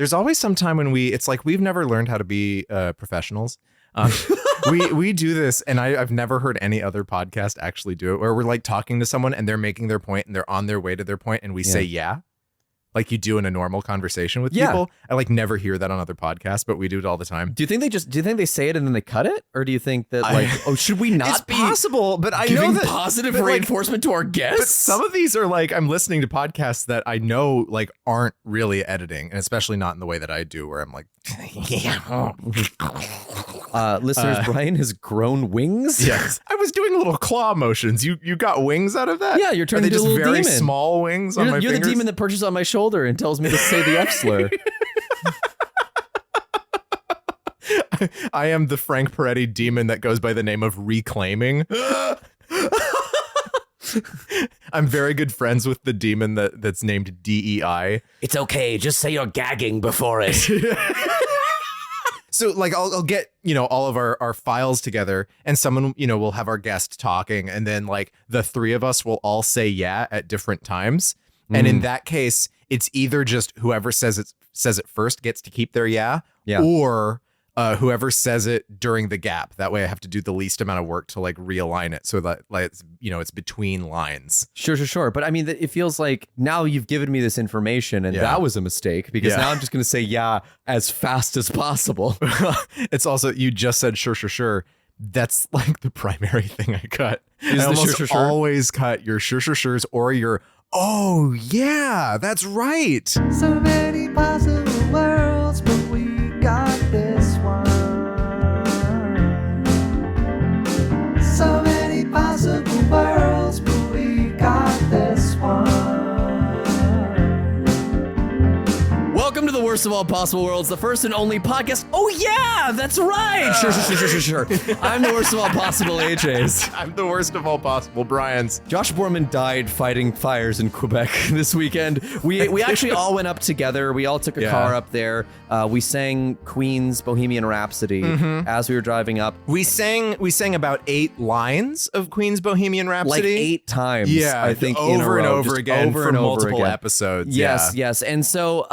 There's always some time when it's like we've never learned how to be professionals. We do this, and I've never heard any other podcast actually do it, where we're like talking to someone and they're making their point and they're on their way to their point, and we say like you do in a normal conversation with people. I like never hear that on other podcasts, but we do it all the time. Do you think they say it and then they cut it, or do you think that should we not be possible? But I giving know that positive reinforcement to our guests. But some of these are like I'm listening to podcasts that I know like aren't really editing, and especially not in the way that I do, where I'm like, listeners, Brian has grown wings. Yes, I was doing little claw motions. You got wings out of that? Yeah, you're turning into a little very demon. Small wings on my fingers. You're the demon that perches on my shoulder and tells me to say the F slur. I am the Frank Peretti demon that goes by the name of Reclaiming. I'm very good friends with the demon that's named DEI. It's okay, just say you're gagging before it. So like I'll get, all of our files together, and someone, will have our guest talking, and then like the three of us will all say yeah at different times. And in that case, it's either just whoever says it first gets to keep their or whoever says it during the gap. That way I have to do the least amount of work to like realign it so that like it's between lines. Sure. But I mean, it feels like now you've given me this information, and that was a mistake, because now I'm just going to say yeah as fast as possible. It's also, you just said sure. That's like the primary thing I cut. I almost always cut your sures or your oh yeah, that's right. So many possible worlds, but we got this one. So many possible worlds, but we got this one. Welcome to the Worst of All Possible Worlds, the first and only podcast. Oh yeah, that's right. Sure. I'm the worst of all possible AJs. I'm the worst of all possible Brian's. Josh Borman died fighting fires in Quebec this weekend. We actually all went up together. We all took a car up there. We sang Queen's Bohemian Rhapsody as we were driving up. We sang about 8 lines of Queen's Bohemian Rhapsody. Like 8 times. Yeah, I think over in a row, and over again for multiple episodes. Yes. And so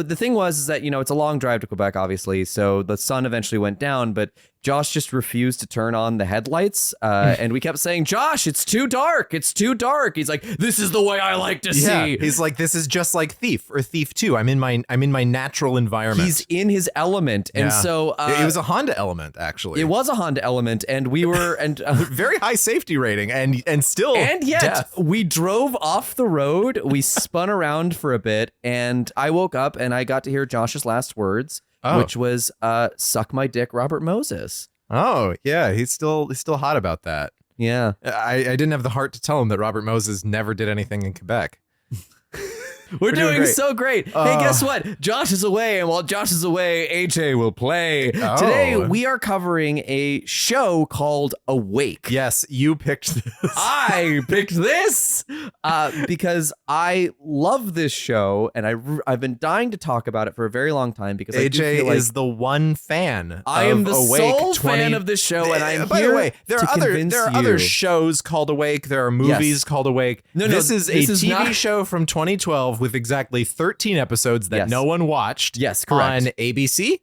the thing was that, it's a long drive to Quebec, obviously. So the sun eventually went down, but Josh just refused to turn on the headlights, and we kept saying, Josh, it's too dark. It's too dark. He's like, this is the way I like to see. He's like, this is just like Thief or Thief 2. I'm in my natural environment. He's in his element. And so it was a Honda Element, actually. It was a Honda Element, and we were very high safety rating, and still yet death. We drove off the road. We spun around for a bit, and I woke up and I got to hear Josh's last words. Which was suck my dick, Robert Moses. Oh, yeah. He's still hot about that. Yeah. I didn't have the heart to tell him that Robert Moses never did anything in Quebec. We're doing so great. Hey, guess what? Josh is away, and while Josh is away, AJ will play. Oh. Today, we are covering a show called Awake. Yes, you picked this. I picked this because I love this show, and I've been dying to talk about it for a very long time because AJ is the one fan. I am the Awake sole fan of this show, and I'm by here the way, there are other you. shows called Awake. There are movies called Awake. This is a TV show from 2012 with exactly 13 episodes that no one watched. Yes, correct. On ABC?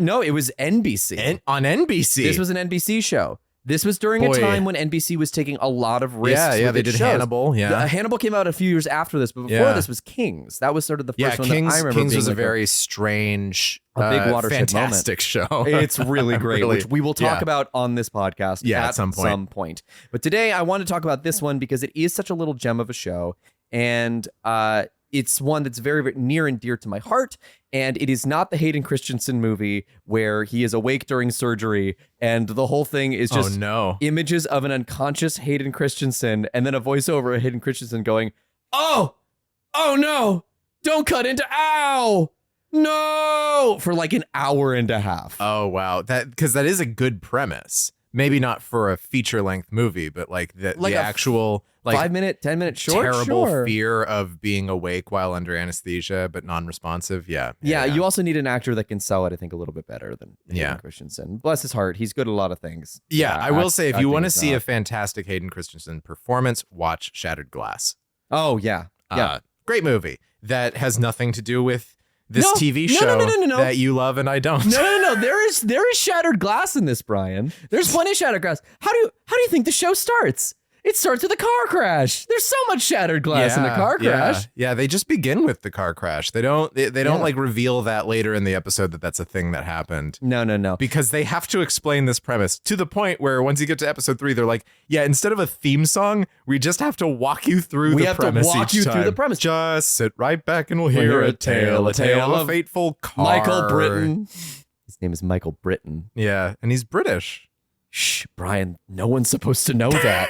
No, it was NBC. On NBC. This was an NBC show. This was during a time when NBC was taking a lot of risks. Yeah, they did shows. Hannibal. Yeah, Hannibal came out a few years after this, but before this was Kings. That was sort of the first one that I remember. Kings was like a very strange, a big watershed fantastic show. It's really great, which we will talk about on this podcast at some point. But today I want to talk about this one because it is such a little gem of a show, and it's one that's very, very near and dear to my heart, and it is not the Hayden Christensen movie where he is awake during surgery and the whole thing is just images of an unconscious Hayden Christensen and then a voiceover of Hayden Christensen going, oh no, don't cut into ow, no, for like an hour and a half. Oh, wow. Because that is a good premise. Maybe not for a feature-length movie, but like the actual 5-minute, 10-minute short, terrible fear of being awake while under anesthesia, but non-responsive. Yeah. You also need an actor that can sell it, I think, a little bit better than Hayden Christensen. Bless his heart, he's good at a lot of things. Yeah, I will say, if you want to see a fantastic Hayden Christensen performance, watch Shattered Glass. Oh yeah, great movie that has nothing to do with this TV show that you love and I don't. No. There is shattered glass in this, Brian. There's plenty of shattered glass. How do you think the show starts? It starts with a car crash. There's so much shattered glass in the car crash. Yeah, they just begin with the car crash. They don't like reveal that later in the episode that that's a thing that happened. No. Because they have to explain this premise to the point where once you get to episode 3, they're like, yeah, instead of a theme song, we just have to walk you through the premise. Through the premise. Just sit right back and we'll hear a tale of a fateful car. Michael Britton. His name is Michael Britton. Yeah, and he's British. Shh, Brian, no one's supposed to know that.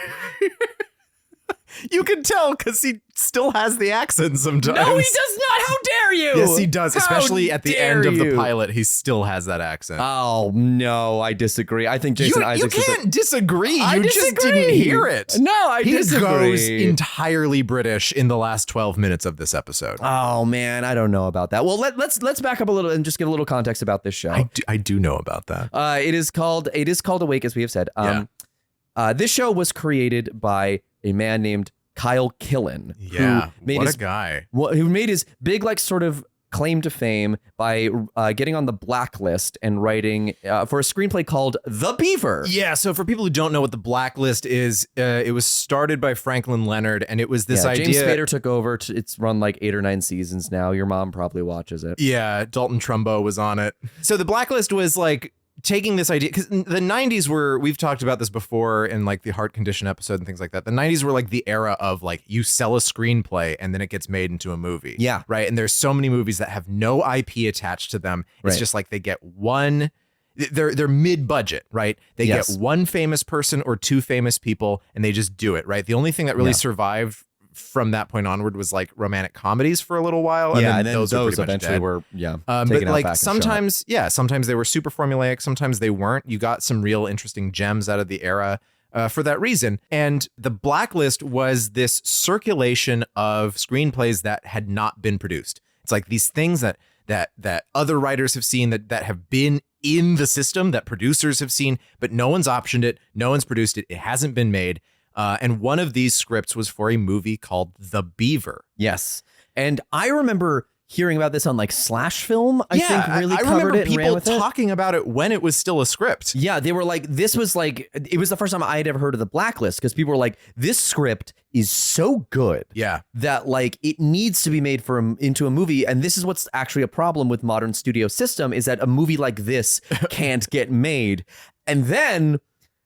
You can tell because he still has the accent sometimes. No, he does not. How dare you? Yes, he does. Especially at the end of the pilot, he still has that accent. Oh, no, I disagree. I think Jason Isaacs... You can't disagree. You just didn't hear it. No, I disagree. He goes entirely British in the last 12 minutes of this episode. Oh, man, I don't know about that. Well, let's back up a little and just give a little context about this show. I do know about that. It is called Awake, as we have said. This show was created by a man named Kyle Killen. Yeah, what a guy. Who made his big, like, sort of claim to fame by getting on the blacklist and writing for a screenplay called The Beaver. Yeah, so for people who don't know what the blacklist is, it was started by Franklin Leonard, and it was this idea... James Spader took over. It's run like 8 or 9 seasons now. Your mom probably watches it. Yeah, Dalton Trumbo was on it. So the blacklist was like... taking this idea, because the 90s were, we've talked about this before in like the heart condition episode and things like that. The 90s were like the era of like you sell a screenplay and then it gets made into a movie. Yeah. Right. And there's so many movies that have no IP attached to them. It's just like they get one, they're mid-budget, right? They get one famous person or 2 famous people and they just do it, right? The only thing that really survived from that point onward was like romantic comedies for a little while. And then those eventually were but like sometimes they were super formulaic, sometimes they weren't. You got some real interesting gems out of the era for that reason. And the blacklist was this circulation of screenplays that had not been produced. It's like these things that other writers have seen, that have been in the system, that producers have seen, but no one's optioned it, no one's produced it, it hasn't been made. And one of these scripts was for a movie called The Beaver. Yes. And I remember hearing about this on like Slash Film, I think really covered it and ran with it. People talking about it when it was still a script. Yeah, they were like, this was like, it was the first time I had ever heard of the blacklist because people were like, this script is so good that like it needs to be made into a movie. And this is what's actually a problem with modern studio system is that a movie like this can't get made. And then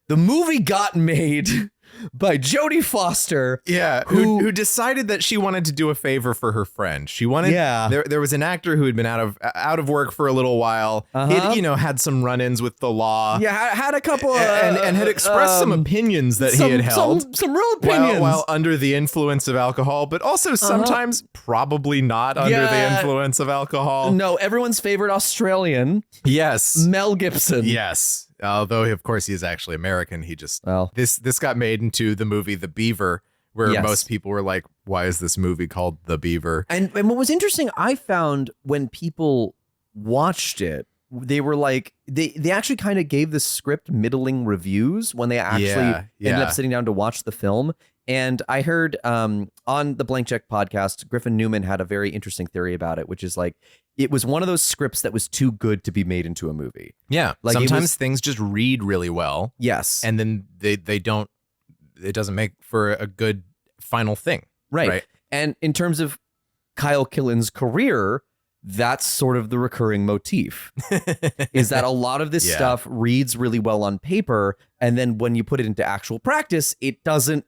the movie got made by Jodie Foster. Yeah, who decided that she wanted to do a favor for her friend. She wanted there was an actor who had been out of work for a little while. He'd, had some run-ins with the law. Yeah, had a couple and had expressed some opinions that he had held. Some real opinions. While under the influence of alcohol, but also sometimes probably not under the influence of alcohol. No, everyone's favorite Australian. Yes. Mel Gibson. Yes. Although, of course, he is actually American. He just, this got made into the movie The Beaver, where most people were like, why is this movie called The Beaver? And what was interesting, I found when people watched it, they were like, they actually kind of gave the script middling reviews when they actually ended up sitting down to watch the film. And I heard on the Blank Check podcast, Griffin Newman had a very interesting theory about it, which is like, it was one of those scripts that was too good to be made into a movie. Yeah. Like sometimes things just read really well. Yes. And then they don't, it doesn't make for a good final thing. Right. And in terms of Kyle Killen's career, that's sort of the recurring motif is that a lot of this stuff reads really well on paper. And then when you put it into actual practice, it doesn't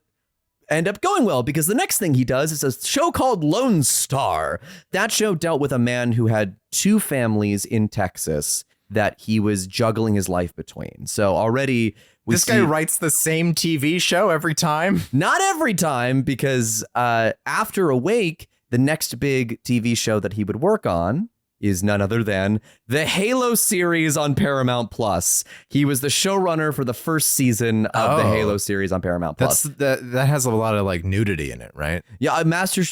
end up going well because the next thing he does is a show called Lone Star. That show dealt with a man who had 2 families in Texas that he was juggling his life between. So already this guy writes the same TV show every time. Not every time, because after Awake, the next big TV show that he would work on is none other than the Halo series on Paramount Plus. He was the showrunner for the first season of the Halo series on Paramount Plus. That has a lot of like nudity in it, right? Yeah, Master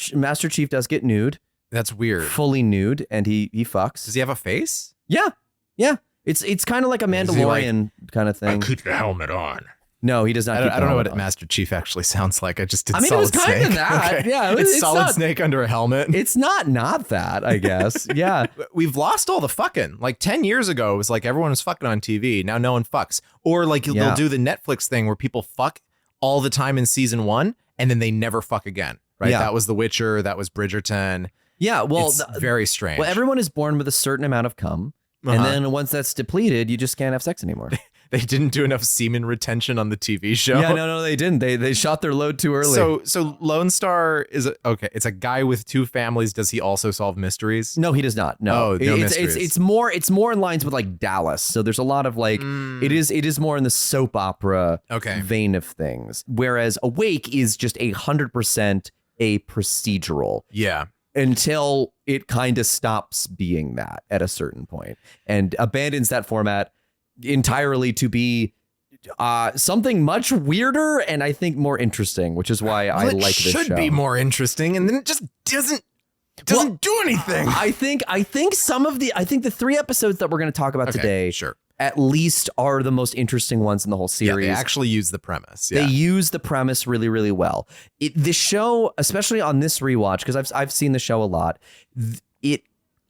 Chief does get nude. That's weird. Fully nude, and he fucks. Does he have a face? Yeah. It's kind of like a Mandalorian kind of thing. I'll keep the helmet on. No, he does not. I don't know what Master Chief actually sounds like. I just did. It was kind of that. Okay. Yeah, it's Solid Snake under a helmet. It's not that, I guess. Yeah. We've lost all the fucking. Like 10 years ago, it was like everyone was fucking on TV. Now no one fucks. Or like they'll do the Netflix thing where people fuck all the time in season 1 and then they never fuck again. Right. Yeah. That was The Witcher. That was Bridgerton. Yeah. Well, it's very strange. Well, everyone is born with a certain amount of cum. And then once that's depleted, you just can't have sex anymore. They didn't do enough semen retention on the TV show. Yeah, no, they didn't. They shot their load too early. So Lone Star is it's a guy with 2 families. Does he also solve mysteries? No, he does not. No, no mysteries. It's more in lines with like Dallas. So there's a lot of like it is more in the soap opera vein of things. Whereas Awake is just 100% a procedural. Yeah. Until it kind of stops being that at a certain point and abandons that format entirely to be something much weirder and I think more interesting, which is why I like this show. It should be more interesting, and then it just doesn't do anything. I think the 3 episodes that we're going to talk about today, at least are the most interesting ones in the whole series. Yeah, they actually use the premise. Yeah. They use the premise really, really well. The show, especially on this rewatch, because I've seen the show a lot,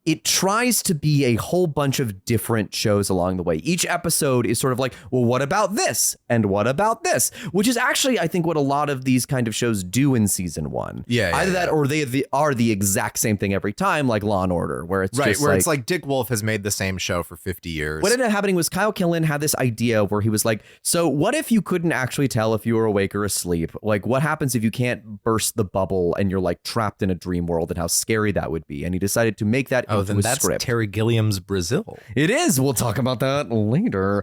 it tries to be a whole bunch of different shows along the way. Each episode is sort of like, well, what about this? And what about this? Which is actually, I think, what a lot of these kind of shows do in season 1. Either that or they are the exact same thing every time, like Law and Order, where it's it's like Dick Wolf has made the same show for 50 years. What ended up happening was Kyle Killen had this idea where he was like, so what if you couldn't actually tell if you were awake or asleep? Like, what happens if you can't burst the bubble and you're like trapped in a dream world, and how scary that would be? And he decided to make that into a script. Terry Gilliam's Brazil. It is. We'll talk about that later.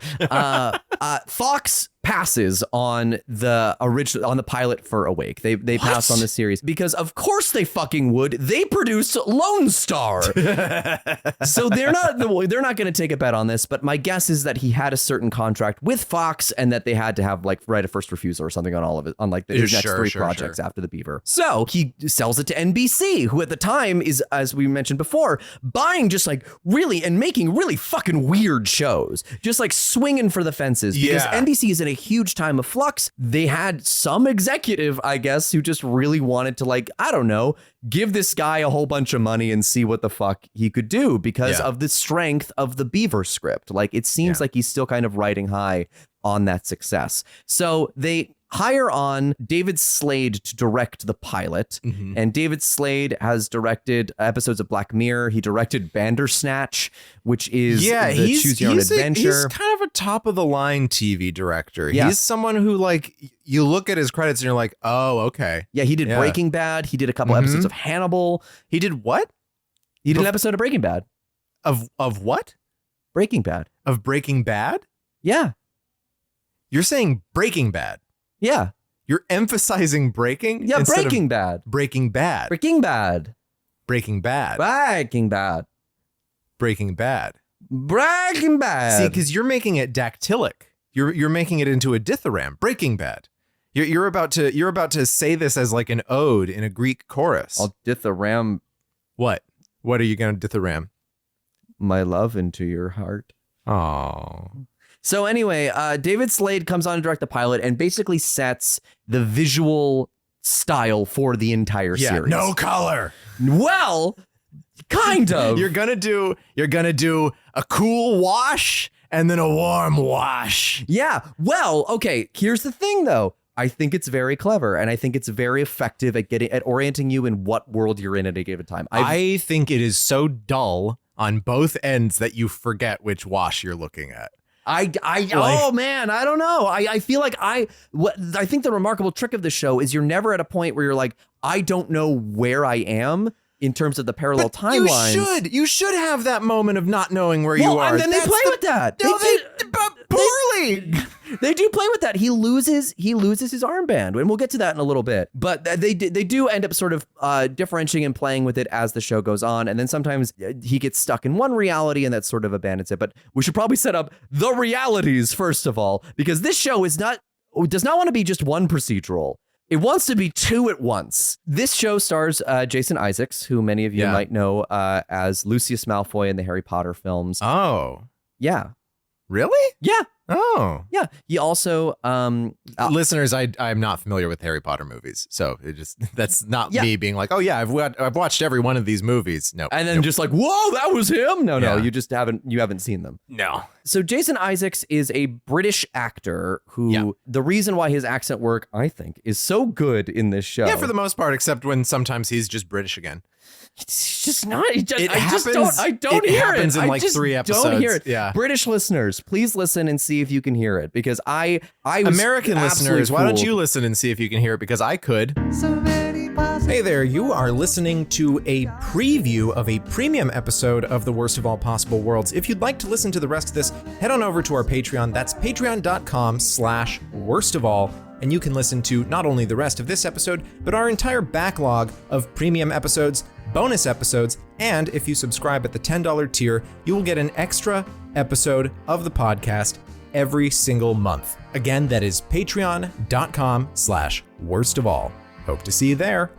Fox passes on the pilot for Awake. They passed on the series because of course they fucking would. They produced Lone Star. So they're not going to take a bet on this, but my guess is that he had a certain contract with Fox and that they had to have like right of first refusal or something on all of it, on like his next 3 projects after The Beaver. So he sells it to NBC, who at the time is, as we mentioned before, buying just like really and making really fucking weird shows, just like swinging for the fences because NBC is in a huge time of flux. They had some executive, I guess, who just really wanted to, like, I don't know, give this guy a whole bunch of money and see what the fuck he could do because of the strength of the Beaver script. Like, it seems like he's still kind of riding high on that success. So they hire on David Slade to direct the pilot. And David Slade has directed episodes of Black Mirror. He directed Bandersnatch, which is the Choose Your Own Adventure. He's kind of a top of the line TV director. Yeah. He's someone who, like, you look at his credits and you're like, oh, okay. Yeah, he did Breaking Bad. He did a couple episodes of Hannibal. He did what? He did an episode of Breaking Bad. Of what? Breaking Bad. Of Breaking Bad? Yeah. You're saying Breaking Bad? Yeah. You're emphasizing breaking? Yeah, Breaking Bad. Breaking Bad. Breaking Bad. Breaking Bad. Breaking Bad. Breaking Bad. Breaking Bad. See, because you're making it dactylic. You're making it into a dithyramb. Breaking Bad. You're about to say this as like an ode in a Greek chorus. I'll dithyramb. What? What are you going to dithyramb? My love into your heart. Oh. So anyway, David Slade comes on to direct the pilot and basically sets the visual style for the entire series. No color. Well, kind of. You're gonna do a cool wash and then a warm wash. Yeah. Well, okay. Here's the thing, though. I think it's very clever, and I think it's very effective at orienting you in what world you're in at a given time. I think it is so dull on both ends that you forget which wash you're looking at. Oh man, I don't know. I feel like I think the remarkable trick of the show is you're never at a point where you're like, I don't know where I am in terms of the parallel timelines. You should have that moment of not knowing where you are. And then they play with that. No, poorly. They do play with that. He loses his armband, and we'll get to that in a little bit. But they do end up sort of differentiating and playing with it as the show goes on. And then sometimes he gets stuck in one reality, and that sort of abandons it. But we should probably set up the realities first of all, because this show does not want to be just one procedural. It wants to be 2 at once. This show stars Jason Isaacs, who many of you might know as Lucius Malfoy in the Harry Potter films. Oh. Yeah. Really? Yeah. Oh. Yeah. He also listeners, I'm not familiar with Harry Potter movies, so that's not me being like, oh yeah, I've watched every one of these movies. No. And then just like, whoa, that was him. No, you just haven't seen them. No. So Jason Isaacs is a British actor who the reason why his accent work, I think, is so good in this show. Yeah, for the most part, except when sometimes he's just British again. It's just not. I don't hear it. It happens in like 3 episodes. Don't hear it. Yeah. British listeners, please listen and see if you can hear it, because I was American listeners, why don't fooled. you listen and see if you can hear it, because I could. So many possible. Hey there, you are listening to a preview of a premium episode of The Worst of All Possible Worlds. If you'd like to listen to the rest of this, head on over to our Patreon. That's patreon.com/worstofall. And you can listen to not only the rest of this episode, but our entire backlog of premium episodes, bonus episodes, and if you subscribe at the $10 tier, you will get an extra episode of the podcast every single month. Again, that is patreon.com/worstofall. Hope to see you there.